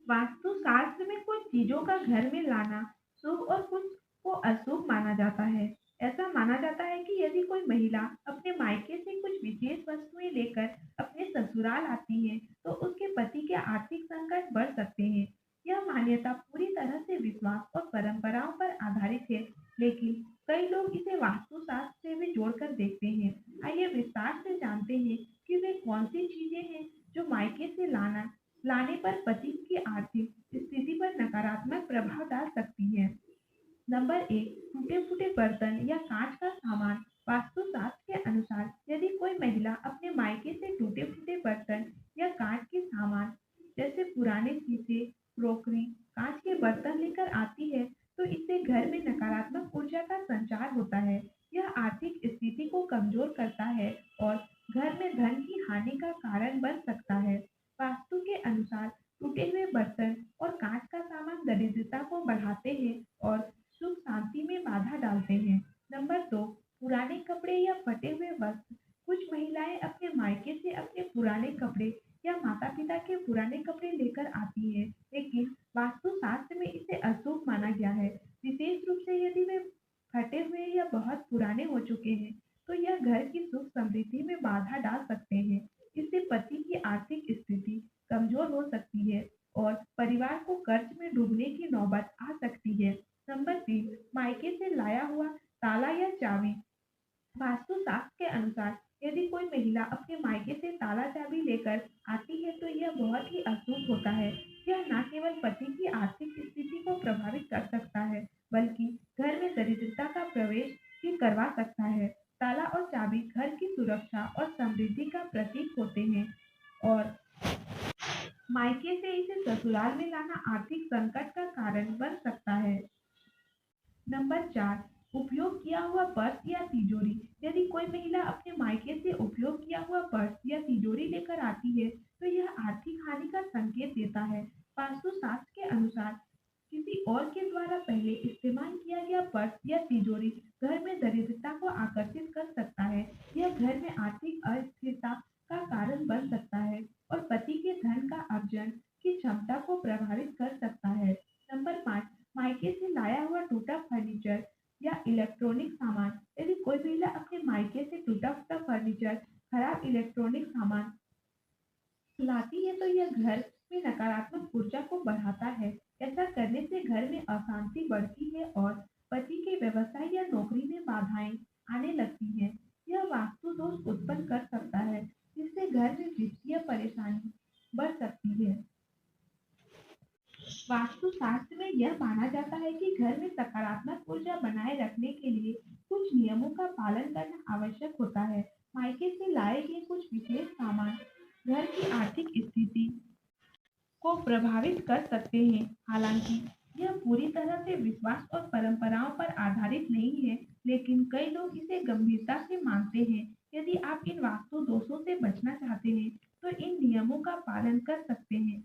वास्तुशास्त्र में कुछ चीजों का घर में लाना शुभ और कुछ को अशुभ माना जाता है। ऐसा माना जाता है कि यदि कोई महिला अपने मायके से कुछ विशेष वस्तुएं लेकर अपने ससुराल आती है, तो उसके पति के आर्थिक संकट बढ़ सकते हैं। यह मान्यता पूरी तरह से विश्वास और परंपराओं पर आधारित है, लेकिन कई लोग इसे वास्तुशास्त्र से भी जोड़कर देखते हैं। आइए विस्तार से जानते हैं कि वे कौन सी चीजें हैं जो मायके से लाने पर पति की आर्थिक स्थिति पर नकारात्मक प्रभाव डाल सकती है। नंबर एक, टूटे फूटे बर्तन या कांच का सामान। वास्तुशास्त्र के अनुसार यदि कोई महिला अपने मायके से टूटे फूटे बर्तन या कांच के सामान जैसे पुराने शीशे, क्रोकरी, कांच के बर्तन लेकर आती है, तो इससे घर में नकारात्मक ऊर्जा का संचार होता है। यह आर्थिक स्थिति को कमजोर करता है और घर में धन की हानि का कारण बन सकता है। वास्तु के अनुसार टूटे हुए बर्तन और कांच का सामान दरिद्रता को बढ़ाते हैं और सुख शांति में बाधा डालते हैं। नंबर दो, पुराने कपड़े या फटे हुए वस्त्र। कुछ महिलाएं अपने मायके से अपने पुराने कपड़े या माता पिता के पुराने कपड़े लेकर आती है, लेकिन वास्तुशास्त्र में इसे अशुभ माना गया है। विशेष रूप से यदि वे फटे हुए या बहुत पुराने हो चुके हैं, तो यह घर की सुख समृद्धि में बाधा डाल सकते हैं। इससे पति की आर्थिक स्थिति कमजोर हो सकती है और परिवार को कर्ज में डूबने की नौबत आ सकती है। नंबर तीन, मायके से लाया हुआ ताला या चाबी। वास्तुशास्त्र के अनुसार यदि कोई महिला अपने मायके से ताला चाबी लेकर आती है, तो यह बहुत ही अशुभ होता है। यह न केवल पति की आर्थिक स्थिति को प्रभावित कर सकता है, बल्कि घर में दरिद्रता का प्रवेश भी करवा सकता है। ताला और चाबी घर की सुरक्षा और समृद्धि का प्रतीक होते हैं और मायके से इसे ससुराल में लाना आर्थिक संकट का कारण बन सकता है। नंबर चार, उपयोग किया हुआ पर्स या तिजोरी। यदि कोई महिला अपने मायके से उपयोग किया हुआ पर्स या तिजोरी लेकर आती है, तो यह आर्थिक हानि का संकेत देता है। वास्तुशास्त्र के अनुसार किसी और के द्वारा पहले इस्तेमाल किया गया पर्स या तिजोरी घर में दरिद्रता को आकर्षित कर सकता है। यह घर में आर्थिक अस्थिरता का कारण बन सकता है और पति के धन का अर्जन की क्षमता को प्रभावित कर सकता है। नंबर पाँच, मायके से लाया हुआ टूटा फर्नीचर या इलेक्ट्रॉनिक सामान। यदि कोई महिला अपने मायके से टूटा फूटा फर्नीचर, खराब इलेक्ट्रॉनिक सामान लाती है, तो यह घर में नकारात्मक ऊर्जा को बढ़ाता है। ऐसा करने से घर में अशांति बढ़ती है और पति के व्यवसाय या नौकरी में बाधाएं आने लगती हैं। यह वास्तु दोष उत्पन्न कर सकता है, जिससे घर में वित्तीय परेशानी बढ़ सकती है। वास्तुशास्त्र में यह माना जाता है कि घर में सकारात्मक ऊर्जा बनाए रखने के लिए कुछ नियमों का पालन करना आवश्यक होता है। मायके से लाए गए कुछ विशेष सामान घर की आर्थिक स्थिति को प्रभावित कर सकते हैं। हालांकि यह पूरी तरह से विश्वास और परंपराओं पर आधारित नहीं है, लेकिन कई लोग इसे गंभीरता से मानते हैं। यदि आप इन वास्तु दोषों से बचना चाहते हैं, तो इन नियमों का पालन कर सकते हैं